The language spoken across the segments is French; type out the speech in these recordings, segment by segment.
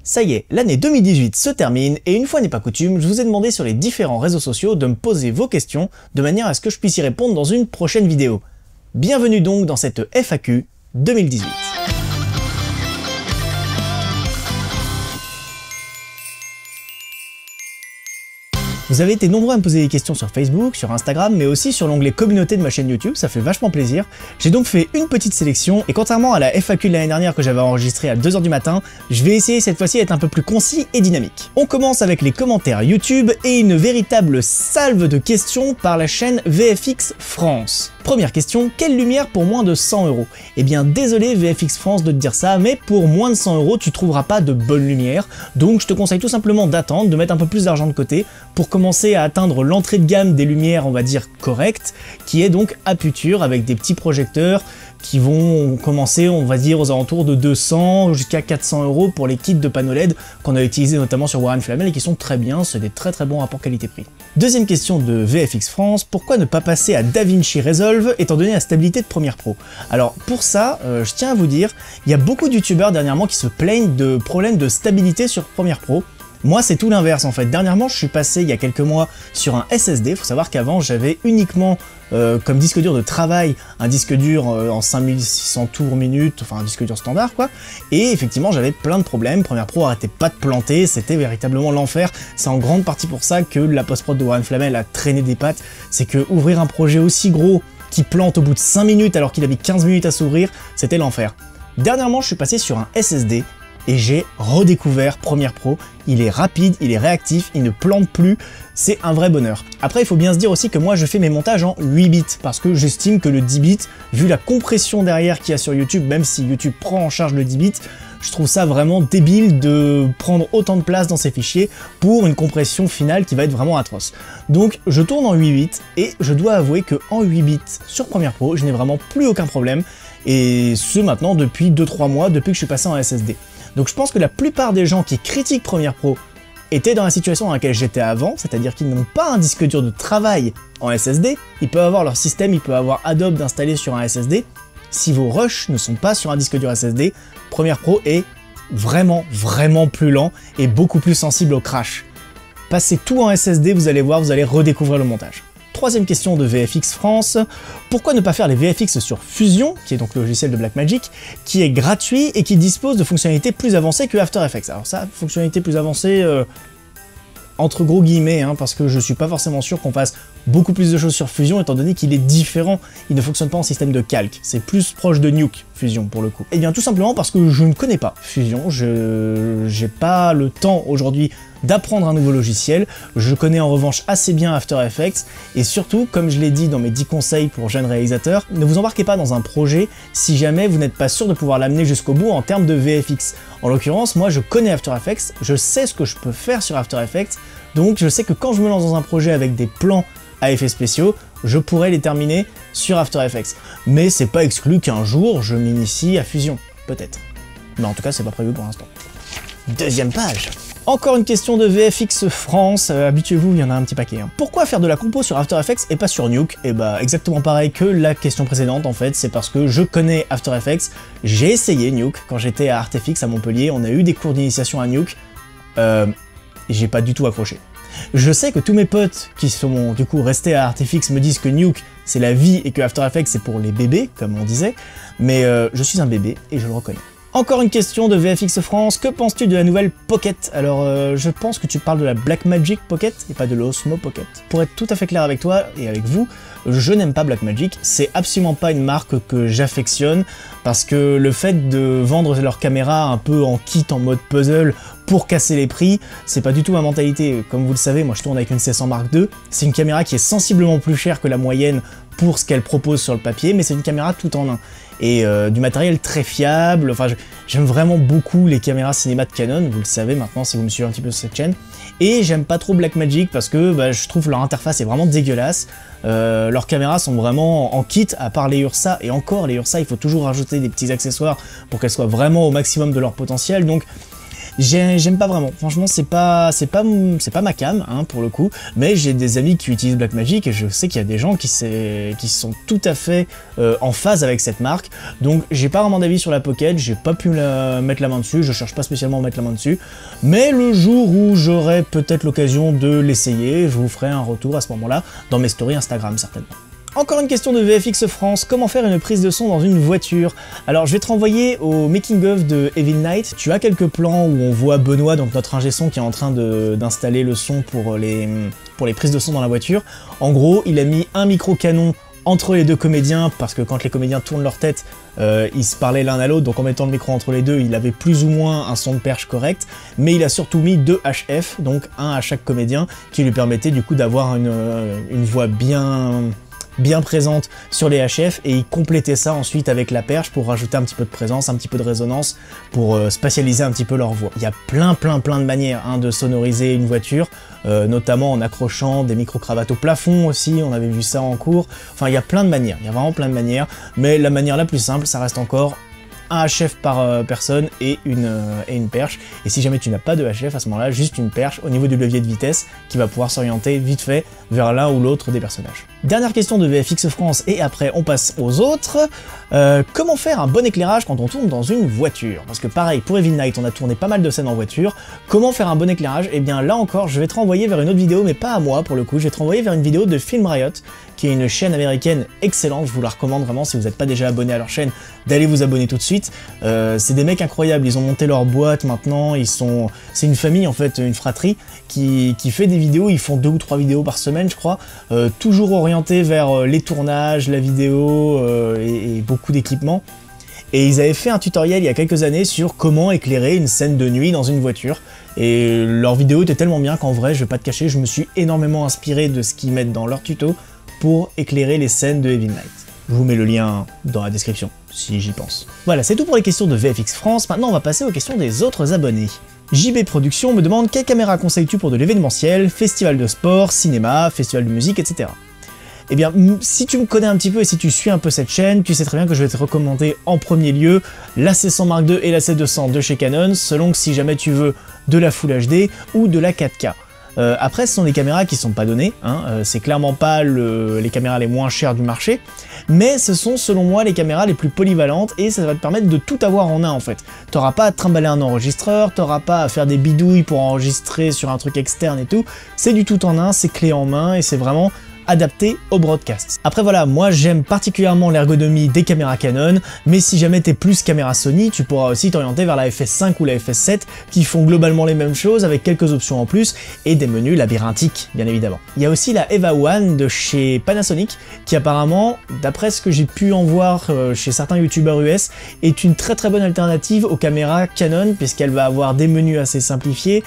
Ça y est, l'année 2018 se termine et une fois n'est pas coutume, je vous ai demandé sur les différents réseaux sociaux de me poser vos questions de manière à ce que je puisse y répondre dans une prochaine vidéo. Bienvenue donc dans cette FAQ 2018. Vous avez été nombreux à me poser des questions sur Facebook, sur Instagram, mais aussi sur l'onglet communauté de ma chaîne YouTube, ça fait vachement plaisir. J'ai donc fait une petite sélection, et contrairement à la FAQ de l'année dernière que j'avais enregistrée à 2 h du matin, je vais essayer cette fois-ci d'être un peu plus concis et dynamique. On commence avec les commentaires YouTube et une véritable salve de questions par la chaîne VFX France. Première question, quelle lumière pour moins de 100 €? Eh bien désolé VFX France de te dire ça, mais pour moins de 100 € tu trouveras pas de bonne lumière, donc je te conseille tout simplement d'attendre, de mettre un peu plus d'argent de côté pour commencer à atteindre l'entrée de gamme des lumières on va dire correctes, qui est donc Aputure avec des petits projecteurs qui vont commencer on va dire aux alentours de 200 jusqu'à 400 € pour les kits de panneaux LED qu'on a utilisés notamment sur Warren Flamel et qui sont très bien, c'est des très bons rapports qualité-prix. Deuxième question de VFX France, pourquoi ne pas passer à DaVinci Resolve étant donné la stabilité de Premiere Pro? Alors pour ça, je tiens à vous dire, il y a beaucoup de youtubeurs dernièrement qui se plaignent de problèmes de stabilité sur Premiere Pro. Moi c'est tout l'inverse en fait. Dernièrement je suis passé il y a quelques mois sur un SSD, faut savoir qu'avant j'avais uniquement comme disque dur de travail un disque dur en 5600 tours minutes, enfin un disque dur standard quoi, et effectivement j'avais plein de problèmes, Premiere Pro arrêtait pas de planter, c'était véritablement l'enfer. C'est en grande partie pour ça que la post-prod de Warren Flamel a traîné des pattes, c'est que ouvrir un projet aussi gros qui plante au bout de 5 minutes alors qu'il avait 15 minutes à s'ouvrir, c'était l'enfer. Dernièrement je suis passé sur un SSD, et j'ai redécouvert Premiere Pro, il est rapide, il est réactif, il ne plante plus, c'est un vrai bonheur. Après il faut bien se dire aussi que moi je fais mes montages en 8 bits, parce que j'estime que le 10 bits, vu la compression derrière qu'il y a sur YouTube, même si YouTube prend en charge le 10 bits, je trouve ça vraiment débile de prendre autant de place dans ces fichiers pour une compression finale qui va être vraiment atroce. Donc je tourne en 8 bits, et je dois avouer que en 8 bits sur Premiere Pro, je n'ai vraiment plus aucun problème, et ce maintenant depuis 2-3 mois, depuis que je suis passé en SSD. Donc je pense que la plupart des gens qui critiquent Premiere Pro étaient dans la situation dans laquelle j'étais avant, c'est-à-dire qu'ils n'ont pas un disque dur de travail en SSD, ils peuvent avoir leur système, ils peuvent avoir Adobe d'installer sur un SSD. Si vos rushs ne sont pas sur un disque dur SSD, Premiere Pro est vraiment plus lent et beaucoup plus sensible au crash. Passez tout en SSD, vous allez voir, vous allez redécouvrir le montage. Troisième question de VFX France, pourquoi ne pas faire les VFX sur Fusion, qui est donc le logiciel de Blackmagic, qui est gratuit et qui dispose de fonctionnalités plus avancées que After Effects. Alors ça, fonctionnalités plus avancées, entre gros guillemets, hein, parce que je suis pas forcément sûr qu'on fasse beaucoup plus de choses sur Fusion, étant donné qu'il est différent, il ne fonctionne pas en système de calque, c'est plus proche de Nuke, Fusion pour le coup. Et bien tout simplement parce que je ne connais pas Fusion, j'ai pas le temps aujourd'hui d'apprendre un nouveau logiciel, je connais en revanche assez bien After Effects, et surtout, comme je l'ai dit dans mes 10 conseils pour jeunes réalisateurs, ne vous embarquez pas dans un projet si jamais vous n'êtes pas sûr de pouvoir l'amener jusqu'au bout en termes de VFX. En l'occurrence, moi je connais After Effects, je sais ce que je peux faire sur After Effects, donc je sais que quand je me lance dans un projet avec des plans à effets spéciaux, je pourrais les terminer sur After Effects. Mais c'est pas exclu qu'un jour je m'initie à Fusion, peut-être. Mais en tout cas c'est pas prévu pour l'instant. Deuxième page. Encore une question de VFX France, habituez-vous, il y en a un petit paquet. Hein. Pourquoi faire de la compo sur After Effects et pas sur Nuke? Et bah exactement pareil que la question précédente en fait, c'est parce que je connais After Effects, j'ai essayé Nuke quand j'étais à Artefix à Montpellier, on a eu des cours d'initiation à Nuke, j'ai pas du tout accroché. Je sais que tous mes potes qui sont du coup restés à Artefix me disent que Nuke c'est la vie et que After Effects c'est pour les bébés, comme on disait, mais je suis un bébé et je le reconnais. Encore une question de VFX France, que penses-tu de la nouvelle Pocket? Alors je pense que tu parles de la Blackmagic Pocket et pas de l'Osmo Pocket. Pour être tout à fait clair avec toi et avec vous, je n'aime pas Blackmagic, c'est absolument pas une marque que j'affectionne, parce que le fait de vendre leur caméra un peu en kit, en mode puzzle, pour casser les prix, c'est pas du tout ma mentalité. Comme vous le savez, moi je tourne avec une C100 Mark II, c'est une caméra qui est sensiblement plus chère que la moyenne pour ce qu'elle propose sur le papier, mais c'est une caméra tout en un. Et du matériel très fiable, enfin j'aime vraiment beaucoup les caméras cinéma de Canon, vous le savez maintenant si vous me suivez un petit peu sur cette chaîne, et j'aime pas trop Blackmagic parce que je trouve leur interface est vraiment dégueulasse, leurs caméras sont vraiment en kit, à part les Ursa, et encore les Ursa il faut toujours rajouter des petits accessoires pour qu'elles soient vraiment au maximum de leur potentiel, donc J'aime pas vraiment. Franchement, c'est pas ma cam, hein, pour le coup. Mais j'ai des amis qui utilisent Blackmagic et je sais qu'il y a des gens qui sont tout à fait en phase avec cette marque. Donc, j'ai pas vraiment d'avis sur la Pocket. J'ai pas pu mettre la main dessus. Je cherche pas spécialement à mettre la main dessus. Mais le jour où j'aurai peut-être l'occasion de l'essayer, je vous ferai un retour à ce moment-là dans mes stories Instagram certainement. Encore une question de VFX France, comment faire une prise de son dans une voiture? Alors je vais te renvoyer au making of de Evil Night, tu as quelques plans où on voit Benoît, donc notre ingé son qui est en train d'installer le son pour les prises de son dans la voiture. En gros, il a mis un micro canon entre les deux comédiens, parce que quand les comédiens tournent leur tête, ils se parlaient l'un à l'autre, donc en mettant le micro entre les deux, il avait plus ou moins un son de perche correct, mais il a surtout mis 2 HF, donc un à chaque comédien, qui lui permettait du coup d'avoir une voix bien présente sur les HF, et il complétait ça ensuite avec la perche pour rajouter un petit peu de présence, un petit peu de résonance, pour spatialiser un petit peu leur voix. Il y a plein de manières de sonoriser une voiture, notamment en accrochant des micro-cravates au plafond aussi, on avait vu ça en cours. Enfin, il y a plein de manières, il y a vraiment plein de manières, mais la manière la plus simple, ça reste encore un HF par personne et une perche. Et si jamais tu n'as pas de HF, à ce moment-là, juste une perche au niveau du levier de vitesse qui va pouvoir s'orienter vite fait vers l'un ou l'autre des personnages. Dernière question de VFX France et après on passe aux autres. Comment faire un bon éclairage quand on tourne dans une voiture? Parce que pareil, pour Evil Night, on a tourné pas mal de scènes en voiture. Comment faire un bon éclairage? Et bien là encore, je vais te renvoyer vers une autre vidéo, mais pas à moi pour le coup. Je vais te renvoyer vers une vidéo de Film Riot, qui est une chaîne américaine excellente. Je vous la recommande vraiment si vous n'êtes pas déjà abonné à leur chaîne, d'aller vous abonner tout de suite. C'est des mecs incroyables, ils ont monté leur boîte maintenant, c'est une famille en fait, une fratrie, qui fait des vidéos, ils font 2 ou 3 vidéos par semaine je crois, toujours orientés vers les tournages, la vidéo et beaucoup d'équipements. Et ils avaient fait un tutoriel il y a quelques années sur comment éclairer une scène de nuit dans une voiture. Et leur vidéo était tellement bien qu'en vrai, je vais pas te cacher, je me suis énormément inspiré de ce qu'ils mettent dans leur tuto pour éclairer les scènes de Evil Night. Je vous mets le lien dans la description, si j'y pense. Voilà, c'est tout pour les questions de VFX France, maintenant on va passer aux questions des autres abonnés. JB Productions me demande quelle caméra conseilles-tu pour de l'événementiel, festival de sport, cinéma, festival de musique, etc. Eh bien, si tu me connais un petit peu et si tu suis un peu cette chaîne, tu sais très bien que je vais te recommander en premier lieu la C100 Mark II et la C200 de chez Canon, selon que si jamais tu veux de la Full HD ou de la 4K. Après, ce sont des caméras qui sont pas données, c'est clairement pas les caméras les moins chères du marché, mais ce sont selon moi les caméras les plus polyvalentes et ça va te permettre de tout avoir en un en fait. T'auras pas à trimballer un enregistreur, t'auras pas à faire des bidouilles pour enregistrer sur un truc externe et tout, c'est du tout en un, c'est clé en main et c'est vraiment adapté au broadcast. Après voilà, moi j'aime particulièrement l'ergonomie des caméras Canon, mais si jamais t'es plus caméra Sony, tu pourras aussi t'orienter vers la FS5 ou la FS7 qui font globalement les mêmes choses avec quelques options en plus et des menus labyrinthiques bien évidemment. Il y a aussi la EVA One de chez Panasonic qui apparemment, d'après ce que j'ai pu en voir chez certains youtubeurs US, est une très bonne alternative aux caméras Canon puisqu'elle va avoir des menus assez simplifiés,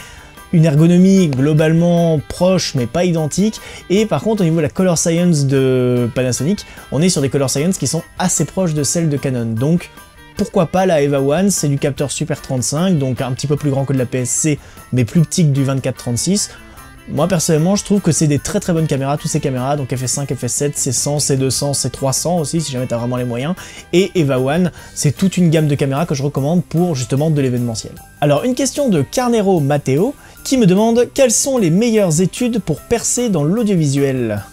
une ergonomie globalement proche mais pas identique, et par contre au niveau de la color science de Panasonic, on est sur des color science qui sont assez proches de celles de Canon, donc pourquoi pas la EVA One, c'est du capteur Super 35, donc un petit peu plus grand que de la PSC, mais plus petit que du 24-36. Moi personnellement je trouve que c'est des très bonnes caméras, toutes ces caméras, donc FS5, FS7, C100, C200, C300 aussi si jamais t'as vraiment les moyens, et EVA One, c'est toute une gamme de caméras que je recommande pour justement de l'événementiel. Alors une question de Carnero Matteo, qui me demande quelles sont les meilleures études pour percer dans l'audiovisuel.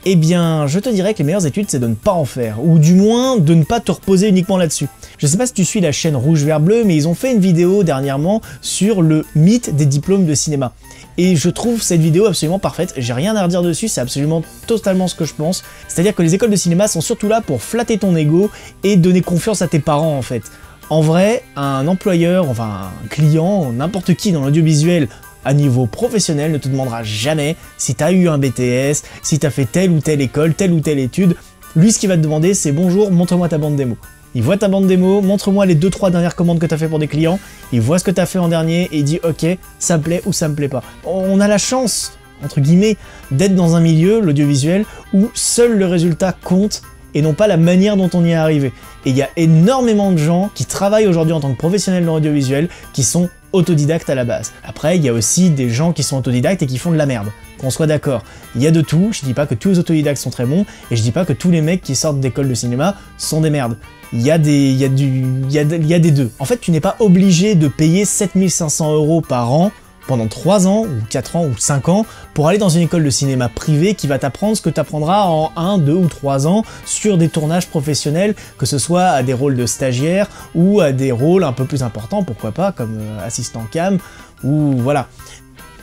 Eh bien, je te dirais que les meilleures études, c'est de ne pas en faire, ou du moins de ne pas te reposer uniquement là-dessus. Je sais pas si tu suis la chaîne Rouge Vert Bleu, mais ils ont fait une vidéo dernièrement sur le mythe des diplômes de cinéma. Et je trouve cette vidéo absolument parfaite, j'ai rien à redire dessus, c'est absolument totalement ce que je pense. C'est-à-dire que les écoles de cinéma sont surtout là pour flatter ton ego et donner confiance à tes parents en fait. En vrai, un employeur, enfin un client, n'importe qui dans l'audiovisuel à niveau professionnel ne te demandera jamais si tu as eu un BTS, si tu as fait telle ou telle école, telle ou telle étude. Lui, ce qu'il va te demander, c'est bonjour, montre-moi ta bande démo. Il voit ta bande démo, montre-moi les 2-3 dernières commandes que tu as fait pour des clients, il voit ce que tu as fait en dernier et il dit ok, ça me plaît ou ça me plaît pas. On a la chance, entre guillemets, d'être dans un milieu, l'audiovisuel, où seul le résultat compte et non pas la manière dont on y est arrivé. Et il y a énormément de gens qui travaillent aujourd'hui en tant que professionnels de l'audiovisuel qui sont autodidactes à la base. Après, il y a aussi des gens qui sont autodidactes et qui font de la merde. Qu'on soit d'accord, il y a de tout, je dis pas que tous les autodidactes sont très bons, et je dis pas que tous les mecs qui sortent d'école de cinéma sont des merdes. Il y a des deux. En fait, tu n'es pas obligé de payer 7500 € par an pendant 3 ans, ou 4 ans, ou 5 ans, pour aller dans une école de cinéma privée qui va t'apprendre ce que tu apprendras en 1, 2 ou 3 ans sur des tournages professionnels, que ce soit à des rôles de stagiaire, ou à des rôles un peu plus importants, pourquoi pas, comme assistant cam, ou voilà.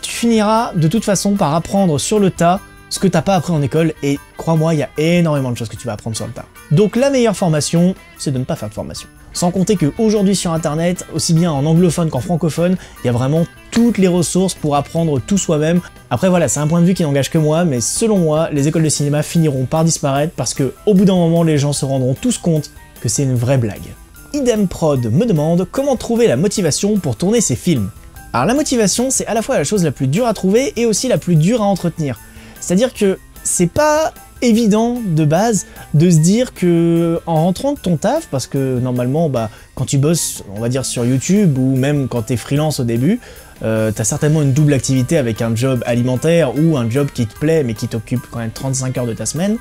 Tu finiras de toute façon par apprendre sur le tas ce que t'as pas appris en école, et crois-moi, il y a énormément de choses que tu vas apprendre sur le tas. Donc la meilleure formation, c'est de ne pas faire de formation. Sans compter qu'aujourd'hui sur internet, aussi bien en anglophone qu'en francophone, il y a vraiment toutes les ressources pour apprendre tout soi-même. Après voilà, c'est un point de vue qui n'engage que moi, mais selon moi, les écoles de cinéma finiront par disparaître parce que au bout d'un moment, les gens se rendront tous compte que c'est une vraie blague. Idem Prod me demande comment trouver la motivation pour tourner ses films. Alors la motivation, c'est à la fois la chose la plus dure à trouver et aussi la plus dure à entretenir. C'est-à-dire que c'est pas évident de base de se dire que en rentrant de ton taf, parce que normalement quand tu bosses on va dire sur YouTube ou même quand t'es freelance au début, t'as certainement une double activité avec un job alimentaire ou un job qui te plaît mais qui t'occupe quand même 35 heures de ta semaine.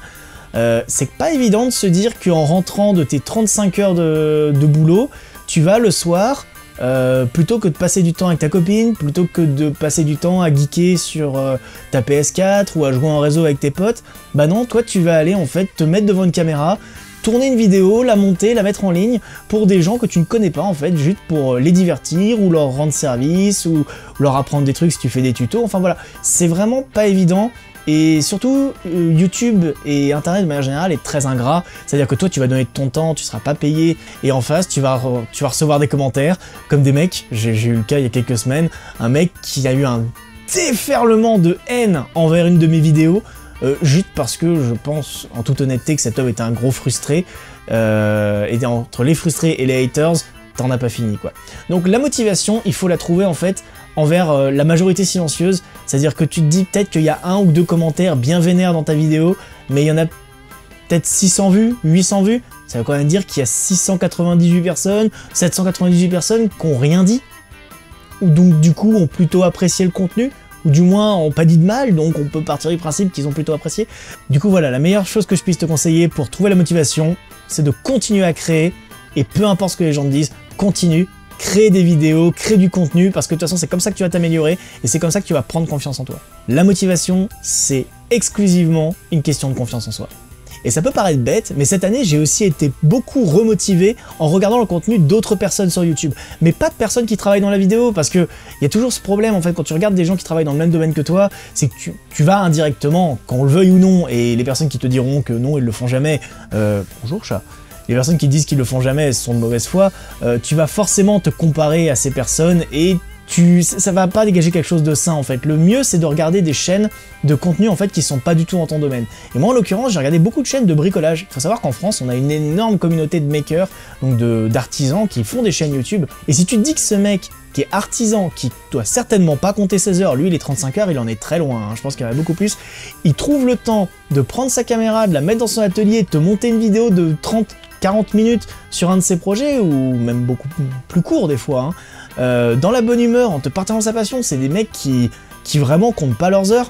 C'est pas évident de se dire qu'en rentrant de tes 35 heures de boulot, tu vas le soir, plutôt que de passer du temps avec ta copine, plutôt que de passer du temps à geeker sur ta PS4 ou à jouer en réseau avec tes potes, bah non, toi tu vas aller en fait te mettre devant une caméra, tourner une vidéo, la monter, la mettre en ligne pour des gens que tu ne connais pas en fait, juste pour les divertir ou leur rendre service ou leur apprendre des trucs si tu fais des tutos, enfin voilà, c'est vraiment pas évident. Et surtout, YouTube et Internet de manière générale est très ingrat, c'est-à-dire que toi tu vas donner de ton temps, tu seras pas payé, et en face tu vas recevoir des commentaires, comme des mecs, j'ai eu le cas il y a quelques semaines, un mec qui a eu un déferlement de haine envers une de mes vidéos, juste parce que je pense en toute honnêteté que cet homme était un gros frustré, et entre les frustrés et les haters, t'en as pas fini quoi. Donc la motivation, il faut la trouver en fait envers la majorité silencieuse, c'est-à-dire que tu te dis peut-être qu'il y a 1 ou 2 commentaires bien vénères dans ta vidéo, mais il y en a peut-être 600 vues, 800 vues, ça veut quand même dire qu'il y a 698 personnes, 798 personnes qui n'ont rien dit, ou donc du coup ont plutôt apprécié le contenu, ou du moins ont pas dit de mal, donc on peut partir du principe qu'ils ont plutôt apprécié. Du coup voilà, la meilleure chose que je puisse te conseiller pour trouver la motivation, c'est de continuer à créer, et peu importe ce que les gens te disent, continue, crée des vidéos, crée du contenu, parce que de toute façon c'est comme ça que tu vas t'améliorer, et c'est comme ça que tu vas prendre confiance en toi. La motivation, c'est exclusivement une question de confiance en soi. Et ça peut paraître bête, mais cette année j'ai aussi été beaucoup remotivé en regardant le contenu d'autres personnes sur YouTube. Mais pas de personnes qui travaillent dans la vidéo, parce que il y a toujours ce problème en fait quand tu regardes des gens qui travaillent dans le même domaine que toi, c'est que tu vas indirectement, qu'on le veuille ou non, et les personnes qui te diront que non ils le font jamais, bonjour chat. Les personnes qui disent qu'ils le font jamais, elles sont de mauvaise foi, tu vas forcément te comparer à ces personnes et ça va pas dégager quelque chose de sain en fait. Le mieux c'est de regarder des chaînes de contenu en fait qui sont pas du tout dans ton domaine. Et moi en l'occurrence j'ai regardé beaucoup de chaînes de bricolage. Il faut savoir qu'en France on a une énorme communauté de makers, donc d'artisans qui font des chaînes YouTube. Et si tu te dis que ce mec qui est artisan, qui doit certainement pas compter ses heures, lui les 35 heures il en est très loin, hein. Je pense qu'il y en a beaucoup plus, il trouve le temps de prendre sa caméra, de la mettre dans son atelier, de te monter une vidéo de 30-40 minutes sur un de ses projets, ou même beaucoup plus court des fois, hein. Dans la bonne humeur, en te partageant sa passion, c'est des mecs qui vraiment comptent pas leurs heures,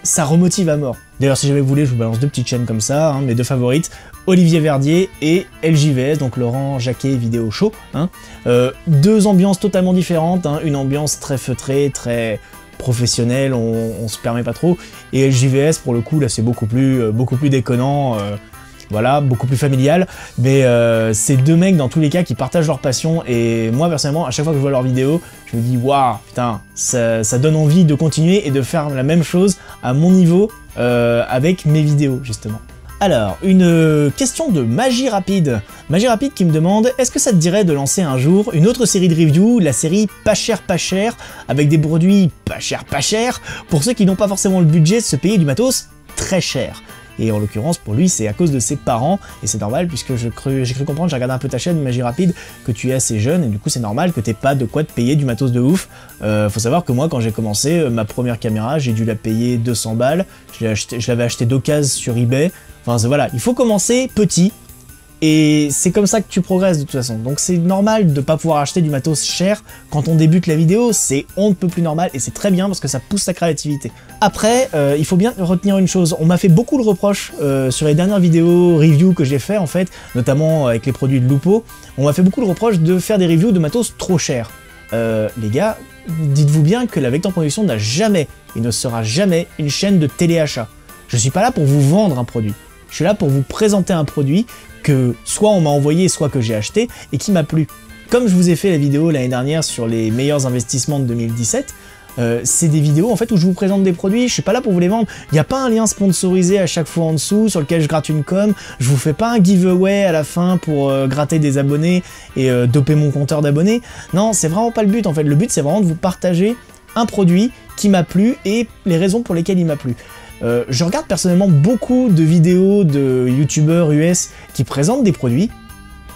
ça remotive à mort. D'ailleurs si jamais vous voulez, je vous balance 2 petites chaînes comme ça, hein, mes 2 favorites, Olivier Verdier et LJVS, donc Laurent Jacquet Vidéo Show, hein. 2 ambiances totalement différentes, hein, une ambiance très feutrée, très professionnelle, on se permet pas trop, et LJVS pour le coup là c'est beaucoup plus déconnant, voilà, beaucoup plus familial, mais c'est 2 mecs dans tous les cas qui partagent leur passion, et moi personnellement à chaque fois que je vois leurs vidéos, je me dis waouh, putain, ça donne envie de continuer et de faire la même chose à mon niveau avec mes vidéos justement. Alors, une question de Magie Rapide. Magie Rapide qui me demande, est-ce que ça te dirait de lancer un jour une autre série de reviews, la série pas cher, avec des produits pas cher, pour ceux qui n'ont pas forcément le budget de se payer du matos très cher. Et en l'occurrence, pour lui, c'est à cause de ses parents, et c'est normal, puisque j'ai cru comprendre, j'ai regardé un peu ta chaîne Magie Rapide, que tu es assez jeune, et du coup c'est normal que t'aies pas de quoi te payer du matos de ouf. Faut savoir que moi, quand j'ai commencé, ma première caméra, j'ai dû la payer 200 balles, je l'avais acheté d'occasion sur eBay, Enfin voilà, il faut commencer petit, et c'est comme ça que tu progresses de toute façon. Donc c'est normal de pas pouvoir acheter du matos cher quand on débute la vidéo, c'est on ne peut plus normal, et c'est très bien parce que ça pousse ta créativité. Après, il faut bien retenir une chose, on m'a fait beaucoup de reproches sur les dernières vidéos review que j'ai fait en fait, notamment avec les produits de Lupo, on m'a fait beaucoup de reproches de faire des reviews de matos trop chers. Les gars, dites-vous bien que la Vector Production n'a jamais et ne sera jamais une chaîne de téléachat. Je suis pas là pour vous vendre un produit, je suis là pour vous présenter un produit que soit on m'a envoyé, soit que j'ai acheté et qui m'a plu. Comme je vous ai fait la vidéo l'année dernière sur les meilleurs investissements de 2017, c'est des vidéos en fait où je vous présente des produits, je suis pas là pour vous les vendre, il n'y a pas un lien sponsorisé à chaque fois en dessous sur lequel je gratte une com, je vous fais pas un giveaway à la fin pour gratter des abonnés et doper mon compteur d'abonnés, non c'est vraiment pas le but en fait, le but c'est vraiment de vous partager un produit qui m'a plu et les raisons pour lesquelles il m'a plu. Je regarde personnellement beaucoup de vidéos de youtubeurs US qui présentent des produits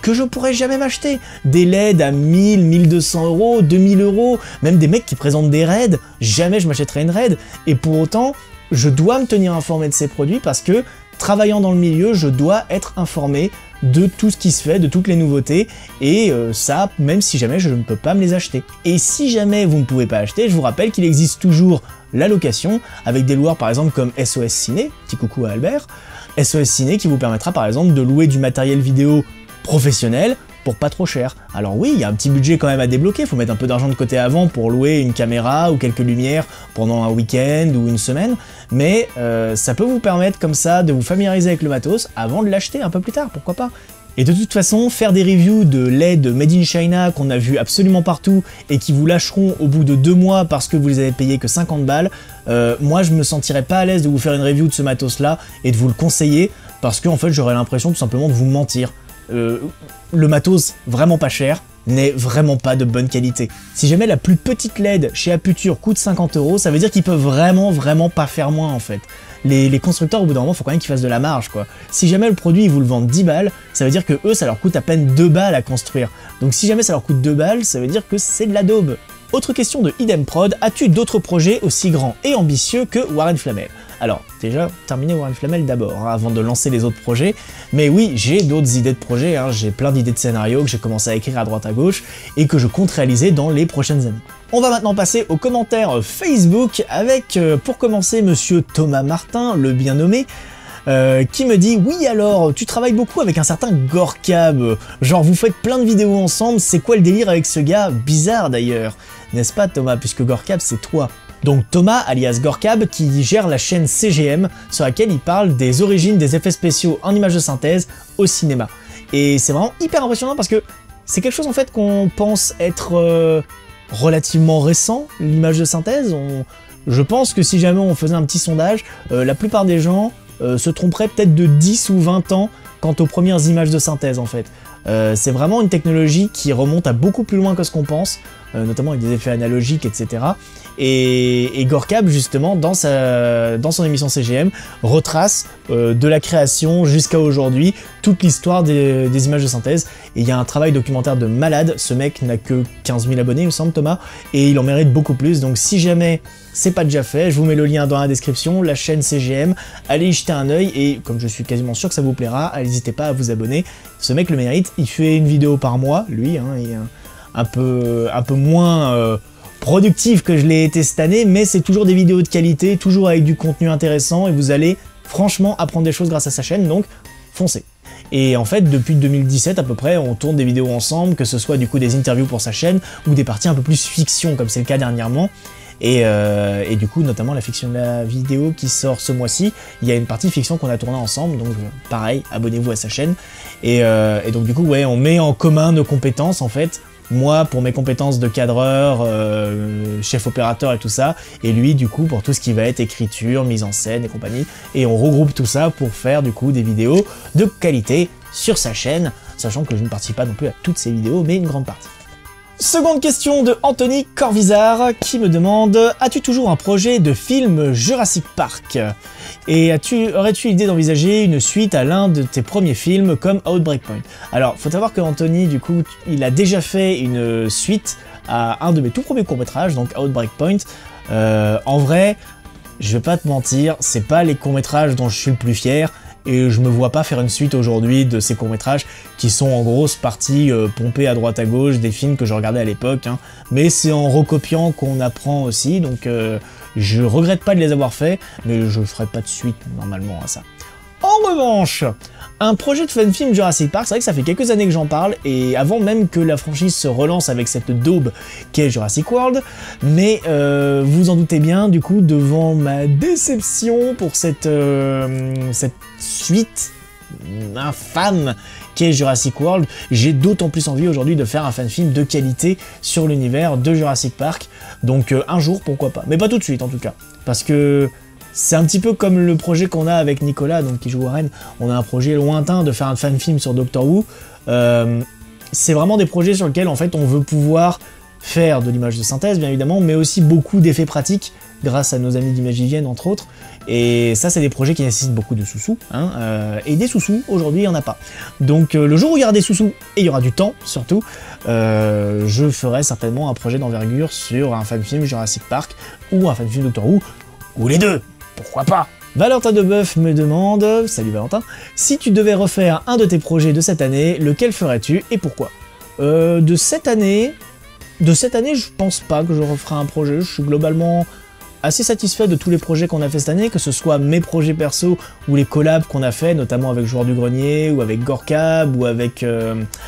que je pourrais jamais m'acheter. Des LED à 1000, 1200 euros, 2000 euros, même des mecs qui présentent des raids, jamais je m'achèterais une raid. Et pour autant, je dois me tenir informé de ces produits parce que, travaillant dans le milieu, je dois être informé de tout ce qui se fait, de toutes les nouveautés, et ça, même si jamais je ne peux pas me les acheter. Et si jamais vous ne pouvez pas acheter, je vous rappelle qu'il existe toujours la location, avec des loueurs par exemple comme SOS Ciné, petit coucou à Albert, SOS Ciné qui vous permettra par exemple de louer du matériel vidéo professionnel pour pas trop cher. Alors oui, il y a un petit budget quand même à débloquer, il faut mettre un peu d'argent de côté avant pour louer une caméra ou quelques lumières pendant un week-end ou une semaine, mais ça peut vous permettre comme ça de vous familiariser avec le matos avant de l'acheter un peu plus tard, pourquoi pas. Et de toute façon, faire des reviews de LED Made in China qu'on a vu absolument partout et qui vous lâcheront au bout de 2 mois parce que vous les avez payés que 50 balles, moi je me sentirais pas à l'aise de vous faire une review de ce matos là et de vous le conseiller parce que en fait j'aurais l'impression tout simplement de vous mentir. Le matos vraiment pas cher n'est vraiment pas de bonne qualité. Si jamais la plus petite LED chez Aputure coûte 50 euros, ça veut dire qu'ils peuvent vraiment pas faire moins en fait. Les constructeurs au bout d'un moment faut quand même qu'ils fassent de la marge quoi. Si jamais le produit ils vous le vendent 10 balles, ça veut dire que eux ça leur coûte à peine 2 balles à construire. Donc si jamais ça leur coûte 2 balles, ça veut dire que c'est de la daube. Autre question de Idem Prod, as-tu d'autres projets aussi grands et ambitieux que Warren Flamel? Alors, déjà, terminer Warren Flamel d'abord, hein, avant de lancer les autres projets. Mais oui, j'ai d'autres idées de projets, hein, j'ai plein d'idées de scénarios que j'ai commencé à écrire à droite à gauche et que je compte réaliser dans les prochaines années. On va maintenant passer aux commentaires Facebook avec, pour commencer, monsieur Thomas Martin, le bien nommé, qui me dit « Oui alors, tu travailles beaucoup avec un certain Gorkab, genre vous faites plein de vidéos ensemble, c'est quoi le délire avec ce gars? Bizarre d'ailleurs, n'est-ce pas Thomas, puisque Gorkab c'est toi ?» Donc Thomas, alias Gorkab, qui gère la chaîne CGM, sur laquelle il parle des origines des effets spéciaux en images de synthèse au cinéma. Et c'est vraiment hyper impressionnant parce que c'est quelque chose en fait qu'on pense être relativement récent, l'image de synthèse. Je pense que si jamais on faisait un petit sondage, la plupart des gens se tromperaient peut-être de 10 ou 20 ans quant aux premières images de synthèse en fait. C'est vraiment une technologie qui remonte à beaucoup plus loin que ce qu'on pense, notamment avec des effets analogiques, etc. Et Gorkab, justement, dans son émission CGM, retrace de la création jusqu'à aujourd'hui toute l'histoire des images de synthèse. Et il y a un travail documentaire de malade. Ce mec n'a que 15 000 abonnés, il me semble, Thomas, et il en mérite beaucoup plus. Donc si jamais c'est pas déjà fait, je vous mets le lien dans la description, la chaîne CGM, allez y jeter un œil, et comme je suis quasiment sûr que ça vous plaira, n'hésitez pas à vous abonner. Ce mec le mérite, il fait une vidéo par mois, lui, hein, il est un peu moins productif que je l'ai été cette année, mais c'est toujours des vidéos de qualité, toujours avec du contenu intéressant, et vous allez franchement apprendre des choses grâce à sa chaîne, donc foncez. Et en fait, depuis 2017 à peu près, on tourne des vidéos ensemble, que ce soit du coup des interviews pour sa chaîne, ou des parties un peu plus fiction, comme c'est le cas dernièrement. Et du coup, notamment la fiction de la vidéo qui sort ce mois-ci, il y a une partie fiction qu'on a tournée ensemble, donc pareil, abonnez-vous à sa chaîne. Et donc du coup, ouais, on met en commun nos compétences en fait. Moi pour mes compétences de cadreur, chef opérateur et tout ça, et lui du coup pour tout ce qui va être écriture, mise en scène et compagnie, et on regroupe tout ça pour faire du coup des vidéos de qualité sur sa chaîne, sachant que je ne participe pas non plus à toutes ces vidéos, mais une grande partie. Seconde question de Anthony Corvizard qui me demande « As-tu toujours un projet de film Jurassic Park ? Et aurais-tu l'idée d'envisager une suite à l'un de tes premiers films comme Outbreak Point ?» Alors, faut savoir que Anthony, du coup, il a déjà fait une suite à un de mes tout premiers courts-métrages, donc Outbreak Point. En vrai, je vais pas te mentir, c'est pas les courts-métrages dont je suis le plus fier, et je me vois pas faire une suite aujourd'hui de ces courts-métrages qui sont en grosse partie pompés à droite à gauche des films que je regardais à l'époque, hein. Mais c'est en recopiant qu'on apprend aussi, donc je regrette pas de les avoir faits, mais je ferai pas de suite normalement à ça. En revanche, un projet de fan-film Jurassic Park, c'est vrai que ça fait quelques années que j'en parle, et avant même que la franchise se relance avec cette daube qu'est Jurassic World, mais vous en doutez bien, du coup, devant ma déception pour cette suite infâme qu'est Jurassic World, j'ai d'autant plus envie aujourd'hui de faire un fan-film de qualité sur l'univers de Jurassic Park, donc un jour, pourquoi pas, mais pas tout de suite en tout cas, parce que c'est un petit peu comme le projet qu'on a avec Nicolas, donc qui joue Warren. On a un projet lointain de faire un fan-film sur Doctor Who. C'est vraiment des projets sur lesquels en fait on veut pouvoir faire de l'image de synthèse bien évidemment, mais aussi beaucoup d'effets pratiques grâce à nos amis d'Imagivienne entre autres. Et ça c'est des projets qui nécessitent beaucoup de sous-sous, hein, et des sous-sous aujourd'hui il n'y en a pas. Donc le jour où il y aura des sous-sous, et il y aura du temps surtout, je ferai certainement un projet d'envergure sur un fan-film Jurassic Park ou un fan-film Doctor Who, ou les deux. Pourquoi pas? Valentin Debeuf me demande, salut Valentin, si tu devais refaire un de tes projets de cette année, lequel ferais-tu et pourquoi? De cette année, je pense pas que je referai un projet, je suis globalement assez satisfait de tous les projets qu'on a fait cette année, que ce soit mes projets perso ou les collabs qu'on a fait, notamment avec Joueur du Grenier, ou avec Gorkab, ou avec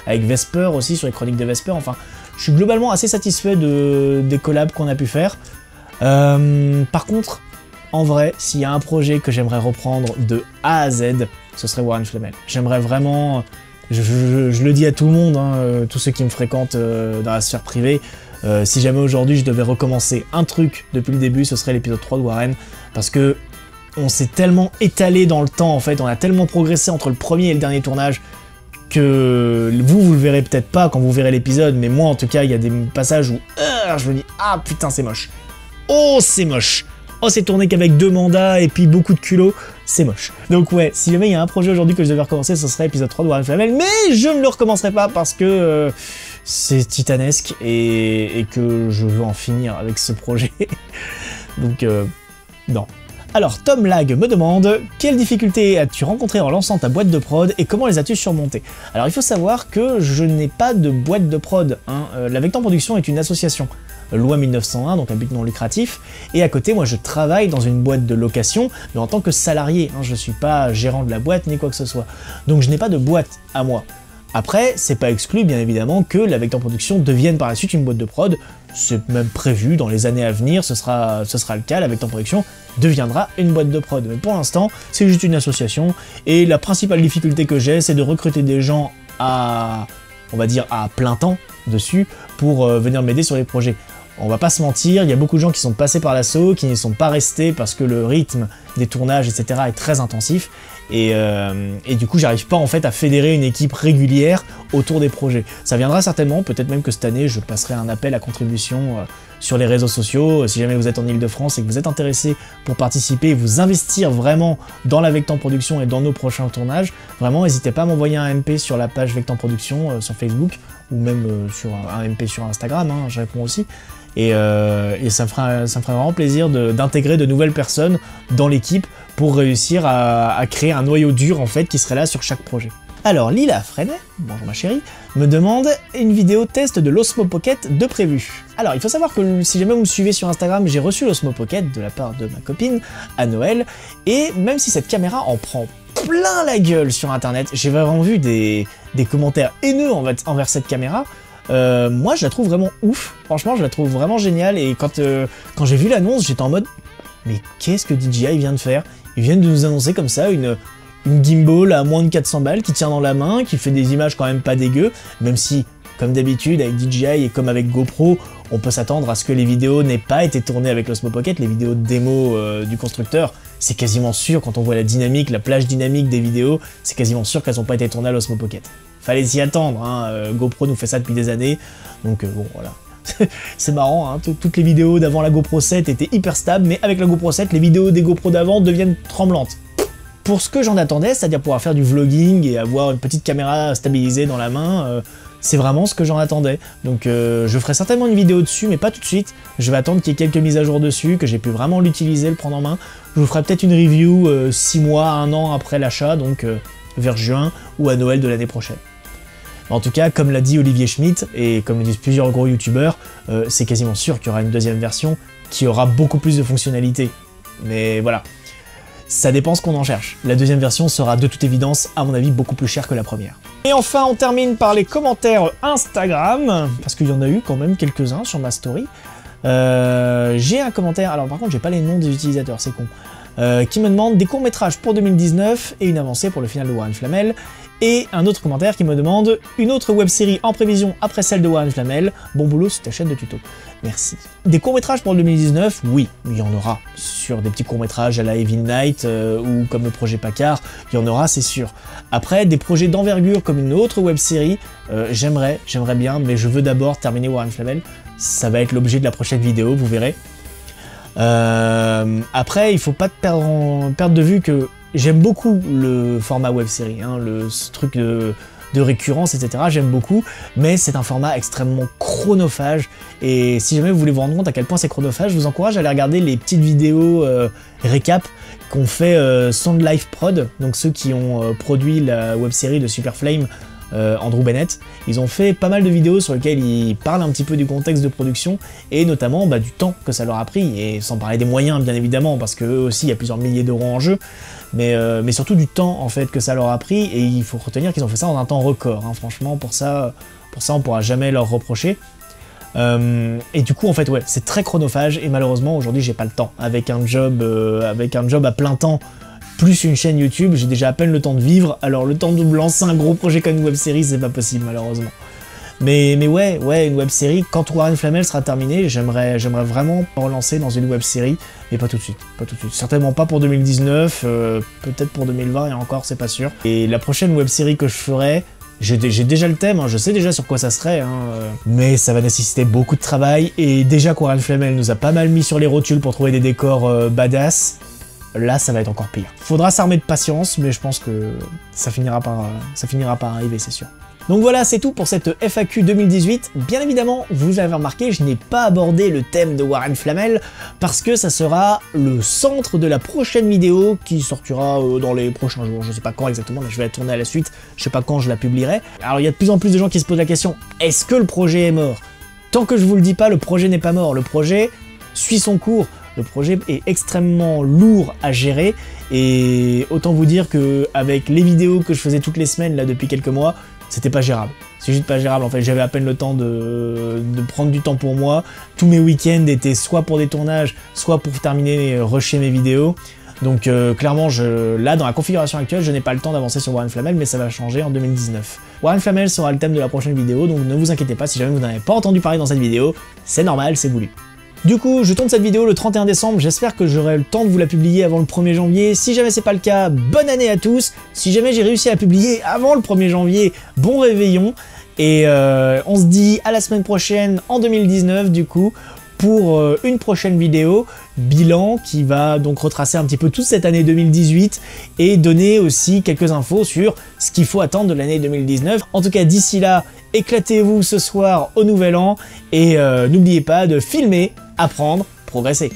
Vesper aussi, sur les chroniques de Vesper, enfin, je suis globalement assez satisfait des collabs qu'on a pu faire. Par contre, en vrai, s'il y a un projet que j'aimerais reprendre de A à Z, ce serait Warren Flemel. J'aimerais vraiment, je le dis à tout le monde, hein, tous ceux qui me fréquentent dans la sphère privée, si jamais aujourd'hui je devais recommencer un truc depuis le début, ce serait l'épisode 3 de Warren, parce que on s'est tellement étalé dans le temps en fait, on a tellement progressé entre le premier et le dernier tournage, que vous le verrez peut-être pas quand vous verrez l'épisode, mais moi en tout cas il y a des passages où je me dis ah putain c'est moche, oh c'est moche. Oh, c'est tourné qu'avec 2 mandats et puis beaucoup de culot, c'est moche. Donc ouais, si jamais il y a un projet aujourd'hui que je devais recommencer, ce serait épisode 3 de Warren Flamel, mais je ne le recommencerai pas parce que c'est titanesque et que je veux en finir avec ce projet. Donc non. Alors, Tom Lag me demande « Quelles difficultés as-tu rencontrées en lançant ta boîte de prod et comment les as-tu surmontées ?» Alors, il faut savoir que je n'ai pas de boîte de prod, hein. La Vectan Production est une association. Loi 1901, donc un but non lucratif, et à côté, moi je travaille dans une boîte de location, mais en tant que salarié, hein, je suis pas gérant de la boîte ni quoi que ce soit. Donc je n'ai pas de boîte à moi. Après, c'est pas exclu bien évidemment que la Vectan Production devienne par la suite une boîte de prod, c'est même prévu dans les années à venir, ce sera le cas, la Vectan Production deviendra une boîte de prod. Mais pour l'instant, c'est juste une association, et la principale difficulté que j'ai, c'est de recruter des gens à, on va dire, à plein temps dessus, pour venir m'aider sur les projets. On va pas se mentir, il y a beaucoup de gens qui sont passés par l'assaut, qui n'y sont pas restés parce que le rythme des tournages, etc. est très intensif, et du coup j'arrive pas en fait à fédérer une équipe régulière autour des projets. Ça viendra certainement, peut-être même que cette année je passerai un appel à contribution sur les réseaux sociaux, si jamais vous êtes en Ile-de-France et que vous êtes intéressé pour participer et vous investir vraiment dans la Vectan Production et dans nos prochains tournages, vraiment n'hésitez pas à m'envoyer un MP sur la page Vectan Production sur Facebook, ou même sur un MP sur Instagram, hein, je réponds aussi. Et ça me ferait vraiment plaisir d'intégrer de nouvelles personnes dans l'équipe pour réussir à créer un noyau dur en fait qui serait là sur chaque projet. Alors Lila Freinet, bonjour ma chérie, me demande une vidéo test de l'Osmo Pocket de prévu. Alors il faut savoir que si jamais vous me suivez sur Instagram, j'ai reçu l'Osmo Pocket de la part de ma copine à Noël, et même si cette caméra en prend plein la gueule sur internet, j'ai vraiment vu des commentaires haineux envers cette caméra. Moi je la trouve vraiment ouf, franchement je la trouve vraiment géniale, et quand j'ai vu l'annonce j'étais en mode mais qu'est-ce que DJI vient de faire? Ils viennent de nous annoncer comme ça une gimbal à moins de 400 balles qui tient dans la main, qui fait des images quand même pas dégueu, même si comme d'habitude avec DJI et comme avec GoPro, on peut s'attendre à ce que les vidéos n'aient pas été tournées avec l'Osmo Pocket, les vidéos de démo du constructeur, c'est quasiment sûr quand on voit la dynamique, la plage dynamique des vidéos, c'est quasiment sûr qu'elles n'ont pas été tournées à l'Osmo Pocket. Fallait s'y attendre, hein. GoPro nous fait ça depuis des années, donc bon voilà. C'est marrant, hein. Toutes les vidéos d'avant la GoPro 7 étaient hyper stables, mais avec la GoPro 7, les vidéos des GoPro d'avant deviennent tremblantes. Pour ce que j'en attendais, c'est-à-dire pouvoir faire du vlogging et avoir une petite caméra stabilisée dans la main, c'est vraiment ce que j'en attendais. Donc je ferai certainement une vidéo dessus, mais pas tout de suite. Je vais attendre qu'il y ait quelques mises à jour dessus, que j'ai pu vraiment l'utiliser, le prendre en main. Je vous ferai peut-être une review 6 mois, 1 an après l'achat, donc vers juin ou à Noël de l'année prochaine. En tout cas, comme l'a dit Olivier Schmitt, et comme le disent plusieurs gros youtubeurs, c'est quasiment sûr qu'il y aura une deuxième version qui aura beaucoup plus de fonctionnalités. Mais voilà, ça dépend ce qu'on en cherche. La deuxième version sera de toute évidence, à mon avis, beaucoup plus chère que la première. Et enfin, on termine par les commentaires Instagram, parce qu'il y en a eu quand même quelques-uns sur ma story. J'ai un commentaire, alors par contre j'ai pas les noms des utilisateurs, c'est con, qui me demande des courts-métrages pour 2019 et une avancée pour le final de Warren Flamel. Et un autre commentaire qui me demande une autre web-série en prévision après celle de Warren Flamel. Bon boulot sur ta chaîne de tuto. Merci. Des courts-métrages pour le 2019, oui, il y en aura. Sur des petits courts-métrages à la Evil Night ou comme le projet Packard, il y en aura, c'est sûr. Après, des projets d'envergure comme une autre web-série, j'aimerais bien, mais je veux d'abord terminer Warren Flamel. Ça va être l'objet de la prochaine vidéo, vous verrez. Après, il faut pas perdre de vue que j'aime beaucoup le format web-série, hein, ce truc de récurrence, etc. J'aime beaucoup, mais c'est un format extrêmement chronophage. Et si jamais vous voulez vous rendre compte à quel point c'est chronophage, je vous encourage à aller regarder les petites vidéos récap qu'ont fait Sound Life Prod, donc ceux qui ont produit la web-série de Super Flame, Andrew Bennett. Ils ont fait pas mal de vidéos sur lesquelles ils parlent un petit peu du contexte de production et notamment du temps que ça leur a pris, et sans parler des moyens bien évidemment, parce qu'eux aussi il y a plusieurs milliers d'euros en jeu, mais surtout du temps en fait que ça leur a pris, et il faut retenir qu'ils ont fait ça en un temps record, hein. Franchement pour ça on pourra jamais leur reprocher. Et du coup en fait ouais, c'est très chronophage et malheureusement aujourd'hui j'ai pas le temps, avec un job à plein temps plus une chaîne YouTube, j'ai déjà à peine le temps de vivre, alors le temps de me lancer un gros projet comme une web-série, c'est pas possible malheureusement. Mais ouais, une web-série, quand Warren Flamel sera terminé, j'aimerais vraiment me relancer dans une web-série, mais pas tout de suite, certainement pas pour 2019, peut-être pour 2020 et encore c'est pas sûr. Et la prochaine web-série que je ferai, j'ai déjà le thème, hein, je sais déjà sur quoi ça serait, hein, mais ça va nécessiter beaucoup de travail, et déjà Warren Flamel nous a pas mal mis sur les rotules pour trouver des décors badass. Là, ça va être encore pire. Faudra s'armer de patience, mais je pense que ça finira par arriver, c'est sûr. Donc voilà, c'est tout pour cette FAQ 2018. Bien évidemment, vous avez remarqué, je n'ai pas abordé le thème de Warren Flamel, parce que ça sera le centre de la prochaine vidéo qui sortira dans les prochains jours. Je sais pas quand exactement, là je vais la tourner à la suite, je sais pas quand je la publierai. Alors il y a de plus en plus de gens qui se posent la question, est-ce que le projet est mort? Tant que je vous le dis pas, le projet n'est pas mort, le projet suit son cours. Le projet est extrêmement lourd à gérer, et autant vous dire que avec les vidéos que je faisais toutes les semaines là depuis quelques mois, c'était pas gérable. C'est juste pas gérable en fait, j'avais à peine le temps de prendre du temps pour moi. Tous mes week-ends étaient soit pour des tournages, soit pour terminer, rusher mes vidéos. Donc clairement, là dans la configuration actuelle, je n'ai pas le temps d'avancer sur Warren Flamel, mais ça va changer en 2019. Warren Flamel sera le thème de la prochaine vidéo, donc ne vous inquiétez pas si jamais vous n'avez pas entendu parler dans cette vidéo, c'est normal, c'est voulu. Du coup, je tourne cette vidéo le 31 décembre, j'espère que j'aurai le temps de vous la publier avant le 1er janvier. Si jamais c'est pas le cas, bonne année à tous. Si jamais j'ai réussi à la publier avant le 1er janvier, bon réveillon. Et on se dit à la semaine prochaine, en 2019 du coup, pour une prochaine vidéo, bilan qui va donc retracer un petit peu toute cette année 2018 et donner aussi quelques infos sur ce qu'il faut attendre de l'année 2019. En tout cas, d'ici là, éclatez-vous ce soir au Nouvel An et n'oubliez pas de filmer, apprendre, progresser.